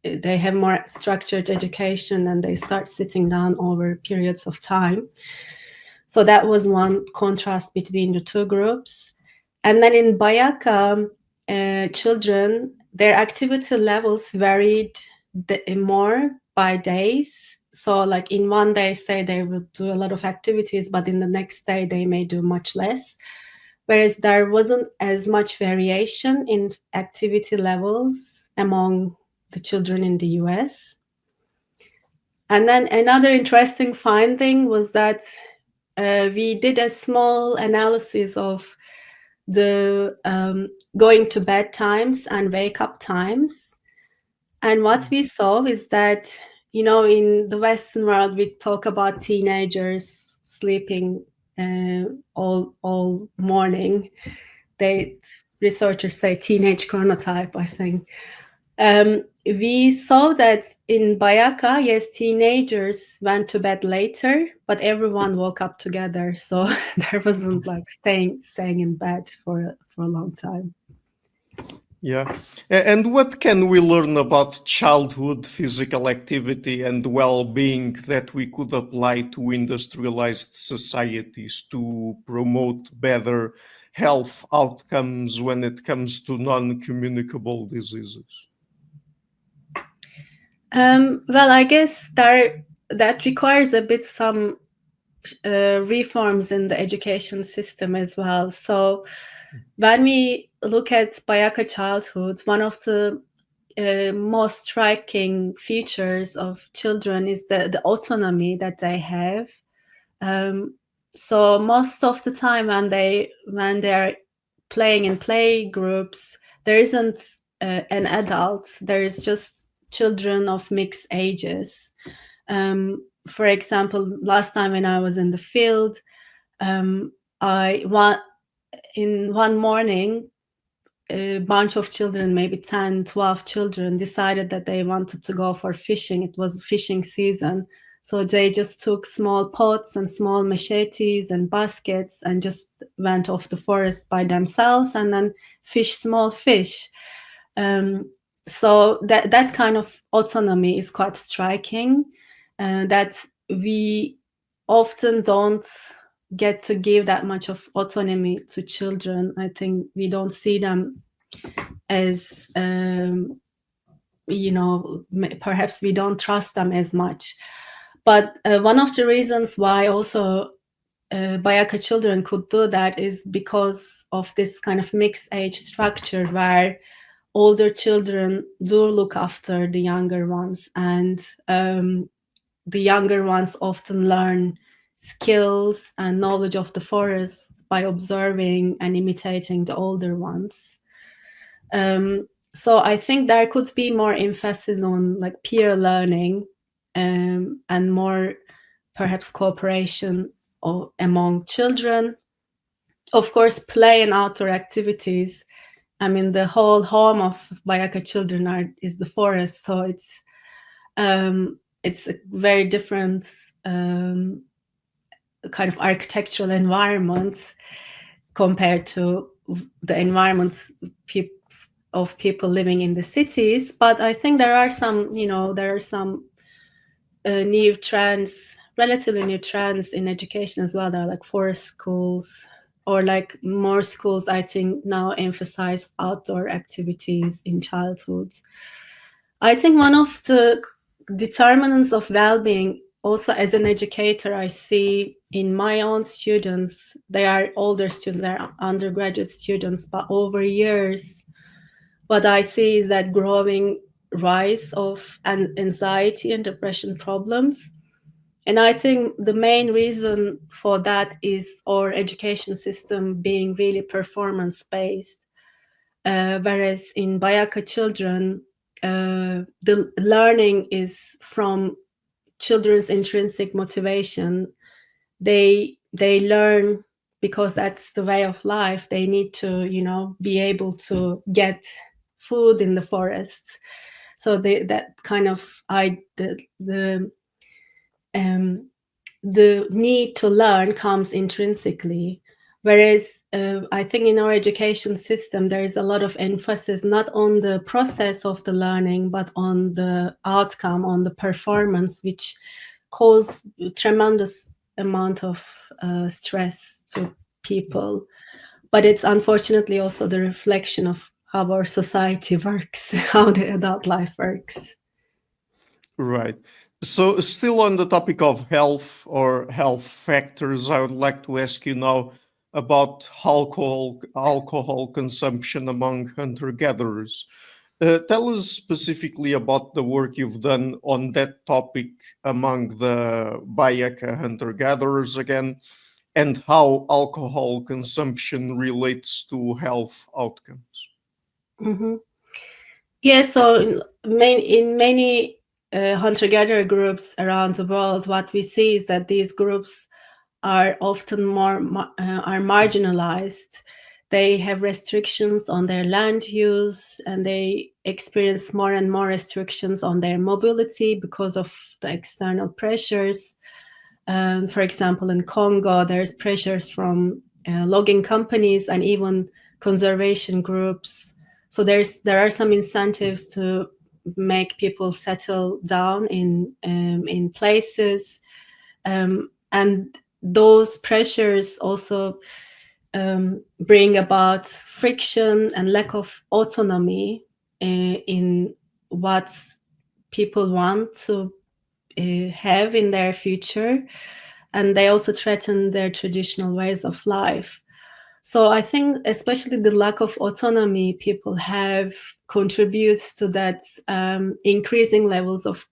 they have more structured education and they start sitting down over periods of time. So that was one contrast between the two groups. And then in BaYaka children, their activity levels varied more by days. So like in one day, say they would do a lot of activities, but in the next day they may do much less. Whereas there wasn't as much variation in activity levels among the children in the US. And then another interesting finding was that we did a small analysis of the going to bed times and wake up times. And what we saw is that in the Western world, we talk about teenagers sleeping all morning. Researchers say teenage chronotype, I think. We saw that in BaYaka, yes, teenagers went to bed later, but everyone woke up together. So there wasn't like staying in bed for a long time. Yeah. And what can we learn about childhood physical activity and well-being that we could apply to industrialized societies to promote better health outcomes when it comes to non-communicable diseases? Well, I guess that requires a bit some reforms in the education system as well. So when we look at BaYaka childhood, one of the most striking features of children is the autonomy that they have. So most of the time when they're playing in play groups, there isn't an adult. There is just children of mixed ages. For example, last time when I was in the field, in one morning, a bunch of children, maybe 10, 12 children, decided that they wanted to go for fishing. It was fishing season. So they just took small pots and small machetes and baskets and just went off the forest by themselves and then fished small fish. So that kind of autonomy is quite striking, that we often don't get to give that much of autonomy to children. I think we don't see them as, perhaps we don't trust them as much. But one of the reasons why also BaYaka children could do that is because of this kind of mixed age structure where older children do look after the younger ones, and the younger ones often learn skills and knowledge of the forest by observing and imitating the older ones. So I think there could be more emphasis on like peer learning, and more perhaps cooperation among children. Of course, play and outdoor activities. I mean, the whole home of BaYaka children is the forest, so it's a very different kind of architectural environment compared to the environments of people living in the cities. But I think there are some new trends, relatively new trends in education as well. There are like forest schools, or like more schools, I think, now emphasize outdoor activities in childhood. I think one of the determinants of well-being, also as an educator, I see in my own students, they are older students, they're undergraduate students, but over years, what I see is that growing rise of anxiety and depression problems. And I think the main reason for that is our education system being really performance-based. Whereas in BaYaka children, the learning is from children's intrinsic motivation. They learn because that's the way of life. They need to, be able to get food in the forest. So that kind of the need to learn comes intrinsically. Whereas I think in our education system, there is a lot of emphasis not on the process of the learning, but on the outcome, on the performance, which cause tremendous amount of stress to people. But it's unfortunately also the reflection of how our society works, how the adult life works. Right. So, still on the topic of health or health factors, I would like to ask you now about alcohol consumption among hunter-gatherers. Tell us specifically about the work you've done on that topic among the BaYaka hunter-gatherers again, and how alcohol consumption relates to health outcomes. Mm-hmm. Yeah, so in many hunter-gatherer groups around the world, what we see is that these groups are often are marginalized. They have restrictions on their land use, and they experience more and more restrictions on their mobility because of the external pressures. For example, in Congo, there's pressures from logging companies and even conservation groups. So there are some incentives to make people settle down in places, and those pressures also bring about friction and lack of autonomy in what people want to have in their future, and they also threaten their traditional ways of life. So I think especially the lack of autonomy people have contributes to that increasing levels of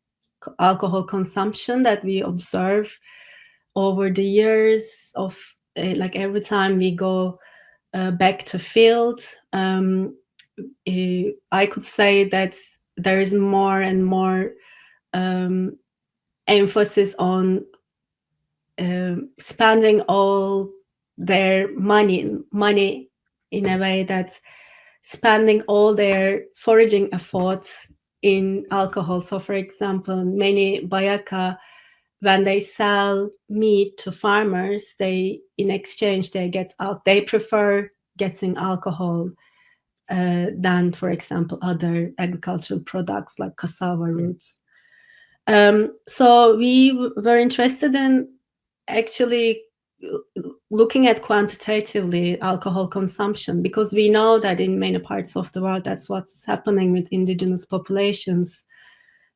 alcohol consumption that we observe over the years of like every time we go back to field. I could say that there is more and more emphasis on spending all their money in a way that's spending all their foraging efforts in alcohol. So for example, many BaYaka, when they sell meat to farmers, they in exchange they prefer getting alcohol than, for example, other agricultural products like cassava roots. So we were interested in actually looking at quantitatively alcohol consumption, because we know that in many parts of the world, that's what's happening with indigenous populations.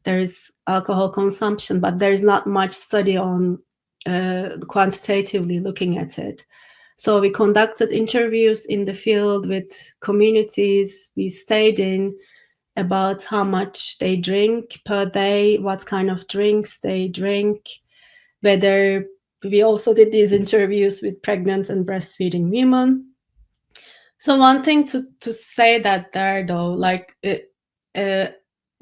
There is alcohol consumption, but there's not much study on quantitatively looking at it. So we conducted interviews in the field with communities we stayed in about how much they drink per day, what kind of drinks they drink, whether we also did these interviews with pregnant and breastfeeding women. So one thing to say that there though, like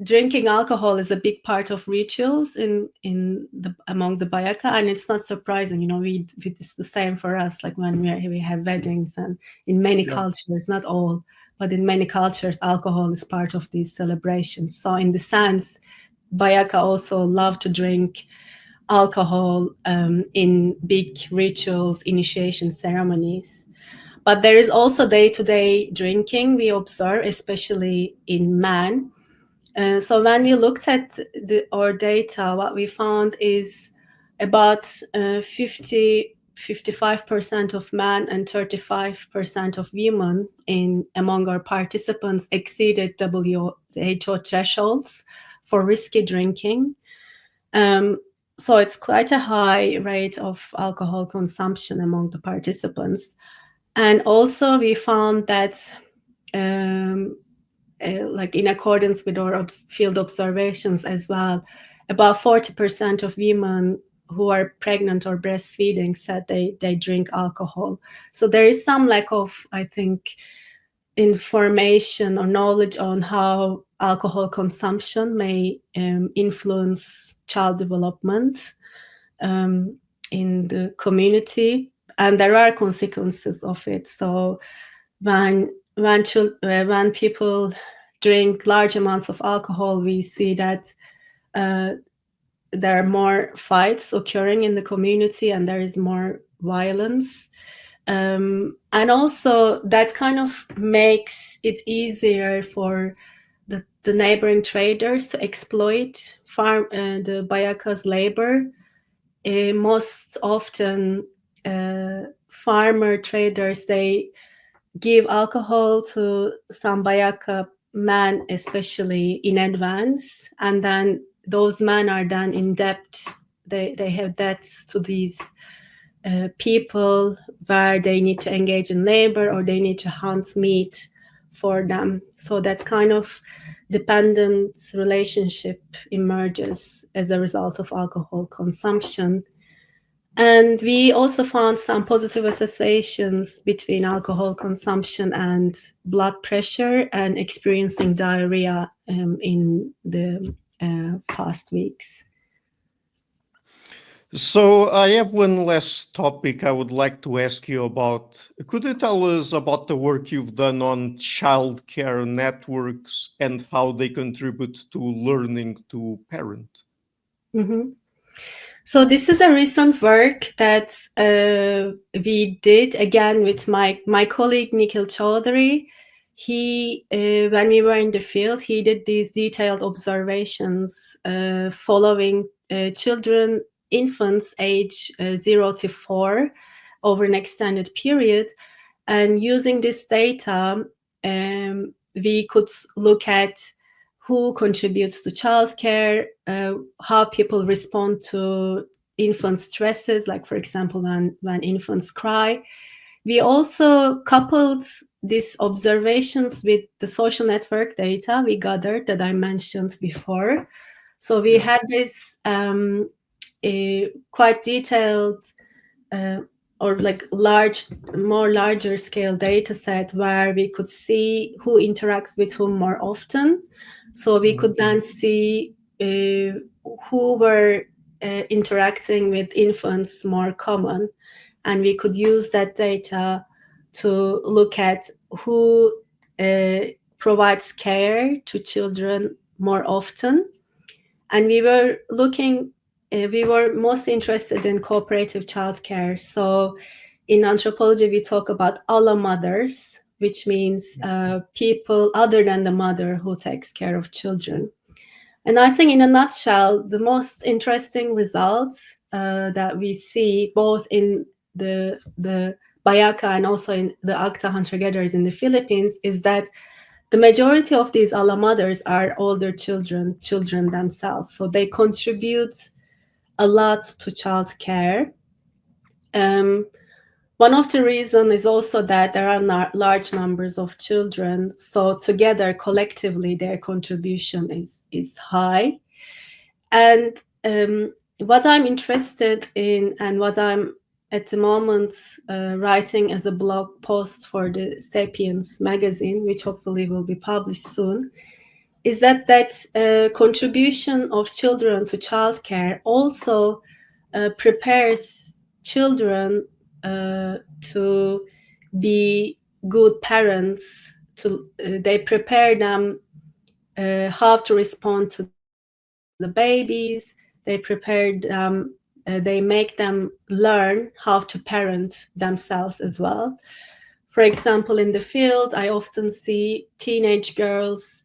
drinking alcohol is a big part of rituals among the BaYaka, and it's not surprising. It's the same for us. Like when we have weddings, and in many cultures, not all, but in many cultures, alcohol is part of these celebrations. So in the sense, BaYaka also love to drink alcohol in big rituals, initiation ceremonies. But there is also day-to-day drinking we observe, especially in men. So when we looked at our data, what we found is about 55% of men and 35% of women among our participants exceeded WHO thresholds for risky drinking. So it's quite a high rate of alcohol consumption among the participants. And also we found that like in accordance with our field observations as well, about 40% of women who are pregnant or breastfeeding said they drink alcohol. So there is some lack of, I think, information or knowledge on how alcohol consumption may influence child development in the community, and there are consequences of it. So when people drink large amounts of alcohol, we see that there are more fights occurring in the community, and there is more violence. And also that kind of makes it easier for the neighboring traders to exploit the BaYaka's labor. Most often, farmer traders, they give alcohol to some BaYaka men, especially in advance, and then those men are then in debt. They have debts to these people where they need to engage in labor or they need to hunt meat for them. So that kind of dependent relationship emerges as a result of alcohol consumption. And we also found some positive associations between alcohol consumption and blood pressure and experiencing diarrhea in the past weeks. So I have one last topic I would like to ask you about. Could you tell us about the work you've done on childcare networks and how they contribute to learning to parent? Mm-hmm. So this is a recent work that we did again with my colleague Nikhil Chaudhary. He, when we were in the field, he did these detailed observations following children, infants age 0 to 4 over an extended period. And using this data, we could look at who contributes to childcare, how people respond to infant stresses, like, for example, when infants cry. We also coupled these observations with the social network data we gathered that I mentioned before. So we had this a quite detailed or like larger scale data set where we could see who interacts with whom more often. So we could then see who were interacting with infants more common. And we could use that data to look at who provides care to children more often. And we were most interested in cooperative childcare. So in anthropology, we talk about alla mothers, which means people other than the mother who takes care of children. And I think in a nutshell, the most interesting results that we see both in the BaYaka and also in the Acta hunter-gatherers in the Philippines is that the majority of these alla mothers are older children themselves. So they contribute a lot to childcare. One of the reasons is also that there are large numbers of children. So together, collectively, their contribution is high. And what I'm interested in and what I'm at the moment writing as a blog post for the Sapiens magazine, which hopefully will be published soon, is that contribution of children to childcare also prepares children to be good parents. They prepare them how to respond to the babies. They prepare them. They make them learn how to parent themselves as well. For example, in the field, I often see teenage girls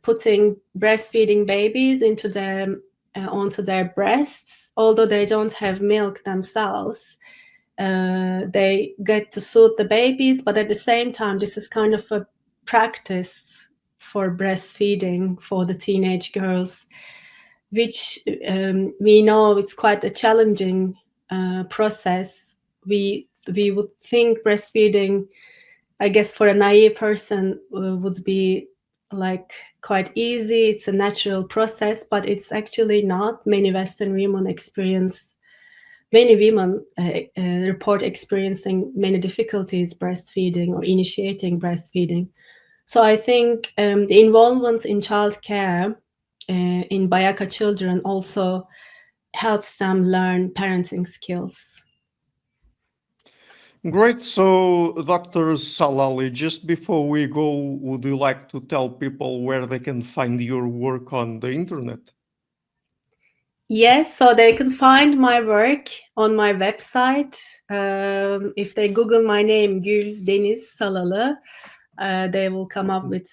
putting breastfeeding babies onto their breasts, although they don't have milk themselves. They get to soothe the babies, but at the same time, this is kind of a practice for breastfeeding for the teenage girls, which we know it's quite a challenging process. We would think breastfeeding, I guess, for a naive person would be like quite easy. It's a natural process, but it's actually not. Many Western women report experiencing many difficulties breastfeeding or initiating breastfeeding. So I think the involvement in childcare in BaYaka children also helps them learn parenting skills. Great. So, Dr. Salali, just before we go, would you like to tell people where they can find your work on the internet? Yes, so they can find my work on my website. If they Google my name, Gül Salali, they will come up with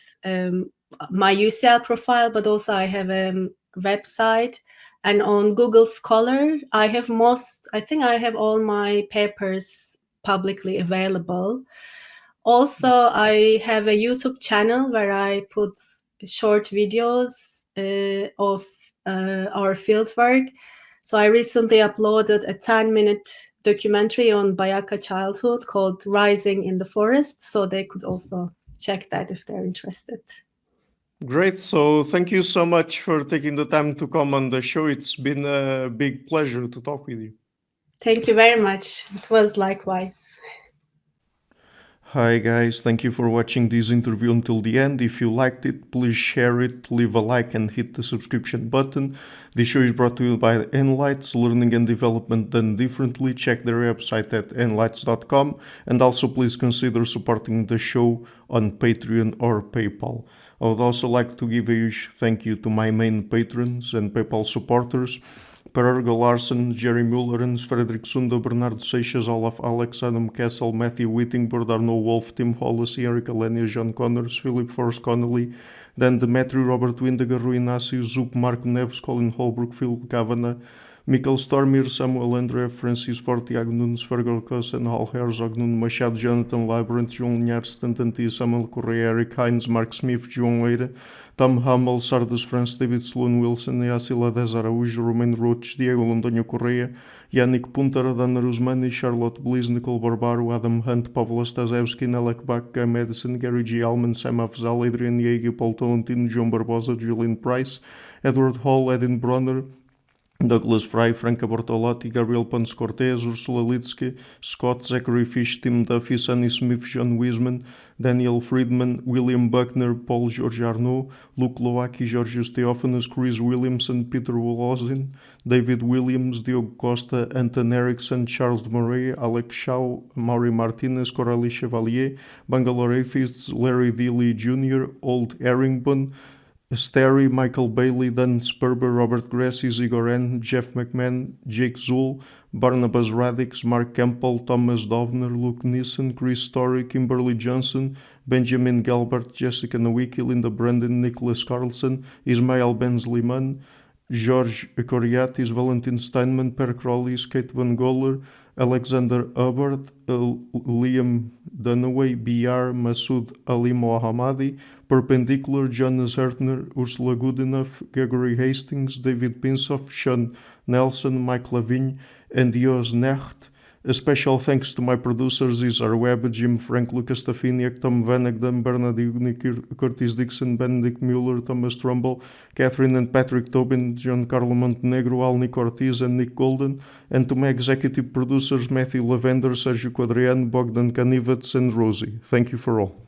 my UCL profile, but also I have a website. And on Google Scholar, I have all my papers publicly available. Also, I have a YouTube channel where I put short videos of our fieldwork. So I recently uploaded a 10-minute documentary on BaYaka childhood called Rising in the Forest. So they could also check that if they're interested. Great. So thank you so much for taking the time to come on the show. It's been a big pleasure to talk with you. Thank you very much. It was likewise. Hi guys, thank you for watching this interview until the end. If you liked it, please share it, leave a like and hit the subscription button. This show is brought to you by Enlights, learning and development done differently. Check their website at enlights.com, and also please consider supporting the show on Patreon or PayPal. I would also like to give a huge thank you to my main patrons and PayPal supporters: Per Ergo Larsen, Jerry Mullerens, Frederick Sunda, Bernardo Seixas, Olaf Alex, Adam Kessel, Matthew Whittingburg, Arno Wolf, Tim Hollis, Eric Alenia, John Connors, Philip Forrest Connolly, Dan Demetri, Robert Windiger, Rui Inácio, Zup, Marco Neves, Colin Holbrook, Phil Kavanagh, Michael Stormir, Samuel André, Francis Forte, Tiago Nunes, Fergal Cossen, Hal Herzog, Nuno Machado, Jonathan Labyrinth, João Linhares, Stantantia, Samuel Correia, Eric Hines, Mark Smith, João Eira, Tom Hummel, Sardus France, David Sloan Wilson, Yacila Dez Araújo, Romain Roach, Diego Londonho Correia, Yannick Punter, Dana Rusmani, Charlotte Bliss, Nicole Barbaro, Adam Hunt, Pavlo Stasevski, Nelek Bach, Guy Madison, Gary G. Allman, Sam Afzal, Adrian Yeager, Paul Tolentino, João Barbosa, Julian Price, Edward Hall, Edin Bronner, Douglas Fry, Franca Bortolotti, Gabriel Ponce Cortez, Ursula Litsky, Scott, Zachary Fish, Tim Duffy, Sonny Smith, John Wiseman, Daniel Friedman, William Buckner, Paul George Arnaud, Luke Lowacki, Georgios Theophanous, Chris Williamson, Peter Wolozin, David Williams, Diogo Costa, Anton Erickson, Charles Murray, Alex Shaw, Maury Martinez, Coralie Chevalier, Bangalore Atheists, Larry Dealey Jr., Old Erringbon, Sterry, Michael Bailey, Dan Sperber, Robert Grassi, Zigoren, Jeff McMahon, Jake Zool, Barnabas Radix, Mark Campbell, Thomas Dovner, Luke Nissen, Chris Story, Kimberly Johnson, Benjamin Galbert, Jessica Nowicki, Linda Brandon, Nicholas Carlson, Ismail Benzliman, George Coriatis, Valentin Steinman, Per Crowley, Kate Van Goller, Alexander Hubbard, Liam Dunaway, BR, Masood Ali Mohammadi, Perpendicular, Jonas Hertner, Ursula Goodenough, Gregory Hastings, David Pinsoff, Sean Nelson, Mike Lavigne, and Dios Necht. A special thanks to my producers: Isar Webb, Jim Frank, Lucas Stafiniak, Tom Vanagdam, Bernard Ugni, Curtis Dixon, Benedict Mueller, Thomas Trumbull, Catherine and Patrick Tobin, John Carlo Montenegro, Alnick Ortiz, and Nick Golden, and to my executive producers Matthew Lavender, Sergio Quadriano, Bogdan Kanivets, and Rosie. Thank you for all.